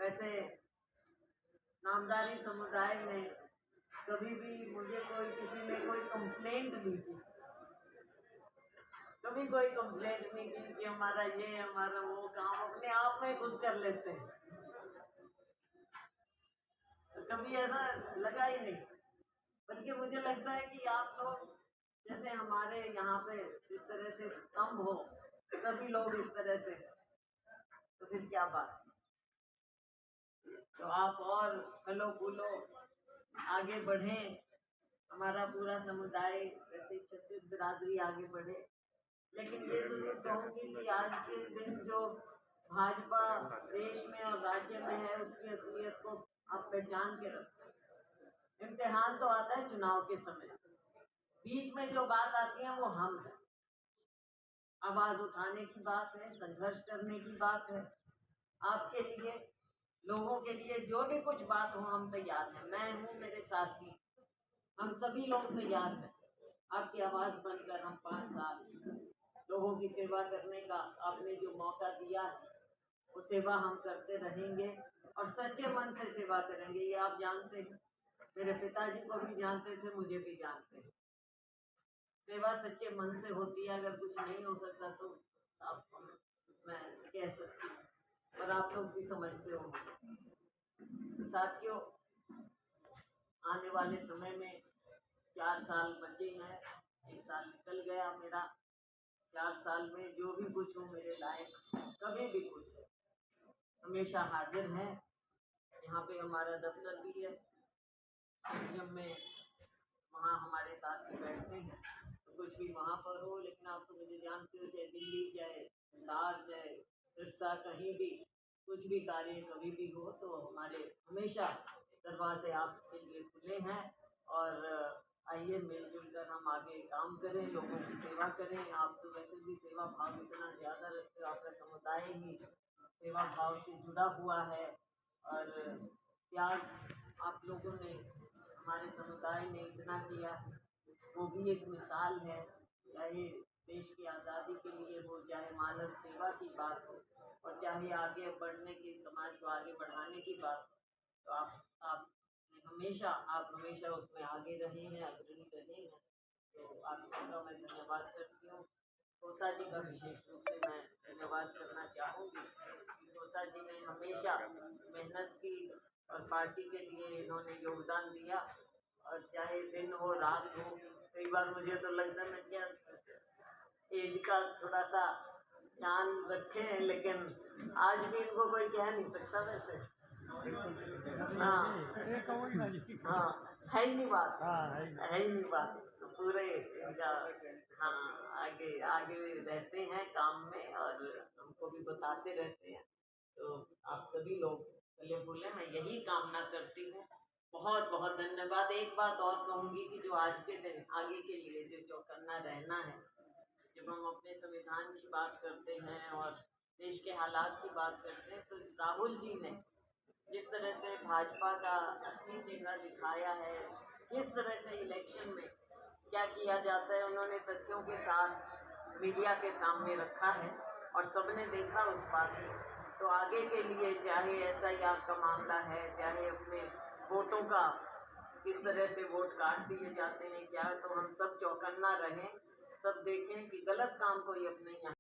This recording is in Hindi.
वैसे नामधारी समुदाय में कभी भी मुझे किसी ने कोई कंप्लेंट नहीं की, कभी कोई कंप्लेंट नहीं की कि हमारा ये हमारा वो काम अपने आप में खुद कर लेते हैं। तो कभी ऐसा लगा ही नहीं, बल्कि मुझे लगता है कि आप लोग जैसे हमारे यहाँ पे इस तरह से स्तंभ हो, सभी लोग इस तरह से, तो फिर क्या बात। तो आप और फलो फूलो आगे बढ़ें, हमारा पूरा समुदाय वैसे 36 बिरादरी आगे बढ़े। लेकिन ये जरूर कहूँगी कि आज के दिन जो भाजपा देश में और राज्य में है उसकी असलियत को आप पहचान के रखें। इम्तिहान तो आता है चुनाव के समय, बीच में जो बात आती है वो हम है, आवाज उठाने की बात है, संघर्ष करने की बात है। आपके लिए, लोगों के लिए जो भी कुछ बात हो हम तैयार हैं। मैं हूँ, मेरे साथी, हम सभी लोग तैयार हैं आपकी आवाज बनकर। हम 5 साल लोगों की सेवा करने का आपने जो मौका दिया है वो सेवा हम करते रहेंगे और सच्चे मन से सेवा करेंगे। ये आप जानते हैं, मेरे पिताजी को भी जानते थे, मुझे भी जानते हैं। सेवा सच्चे मन से होती है। अगर कुछ नहीं हो सकता तो आप मैं कह सकती हूँ, पर आप लोग भी समझते हो। तो साथियों, आने वाले समय में 4 साल बचे हैं, 1 साल निकल गया मेरा। 4 साल में जो भी कुछ हो मेरे लायक, कभी भी कुछ हो, हमेशा हाजिर है। यहाँ पे हमारा दफ्तर भी है, स्टेडियम में, वहाँ हमारे साथ ही बैठते हैं। तो कुछ भी वहाँ पर हो, लेकिन आप तो मुझे जानते हो, चाहे दिल्ली, चाहे हिसार, चाहे सिरसा, कहीं भी कुछ भी कार्य कभी भी हो तो हमारे हमेशा दरवाजे आपके लिए खुले हैं। और आइए मिलजुल कर हम आगे काम करें, लोगों की सेवा करें। आप तो वैसे भी सेवा भाव इतना ज़्यादा रखते हो, आपका समुदाय ही सेवा भाव से जुड़ा हुआ है। और त्याग आप लोगों ने, हमारे समुदाय ने इतना किया, वो भी एक मिसाल है। चाहे देश की आज़ादी के लिए हो, चाहे मानव सेवा की बात हो, और चाहे आगे बढ़ने की, समाज को आगे बढ़ाने की बात हो, तो आप हमेशा उसमें आगे रहे हैं, अग्रणी रहे हैं। तो आप सबका मैं धन्यवाद करती हूँ। खोसा जी का विशेष रूप से मैं धन्यवाद करना चाहूँगी। खोसा जी ने हमेशा मेहनत की और पार्टी के लिए इन्होंने योगदान दिया, और चाहे दिन हो रात हो। कई बार मुझे तो लगता है मैं क्या एज का थोड़ा सा ध्यान रखे हैं, लेकिन आज भी इनको कोई कह नहीं सकता वैसे। हाँ हाँ, है ही नहीं बात, है ही नहीं बात। तो पूरे इनका, हाँ, आगे आगे रहते हैं काम में और हमको भी बताते रहते हैं। तो आप सभी लोग भले भूले, मैं यही कामना करती हूँ। बहुत बहुत धन्यवाद। एक बात और कहूँगी कि जो आज के दिन आगे के लिए जो चौकन्ना रहना है, जब हम अपने संविधान की बात करते हैं और देश के हालात की बात करते हैं, तो राहुल जी ने जिस तरह से भाजपा का असली चेहरा दिखाया है, किस तरह से इलेक्शन में क्या किया जाता है, उन्होंने तथ्यों के साथ मीडिया के सामने रखा है और सबने देखा उस बात को। तो आगे के लिए चाहे SIR का मामला है, चाहे अपने वोटों का किस तरह से वोट काट दिए जाते हैं क्या, तो हम सब चौकन्ना रहें, सब देखें कि गलत काम कोई अपने यहाँ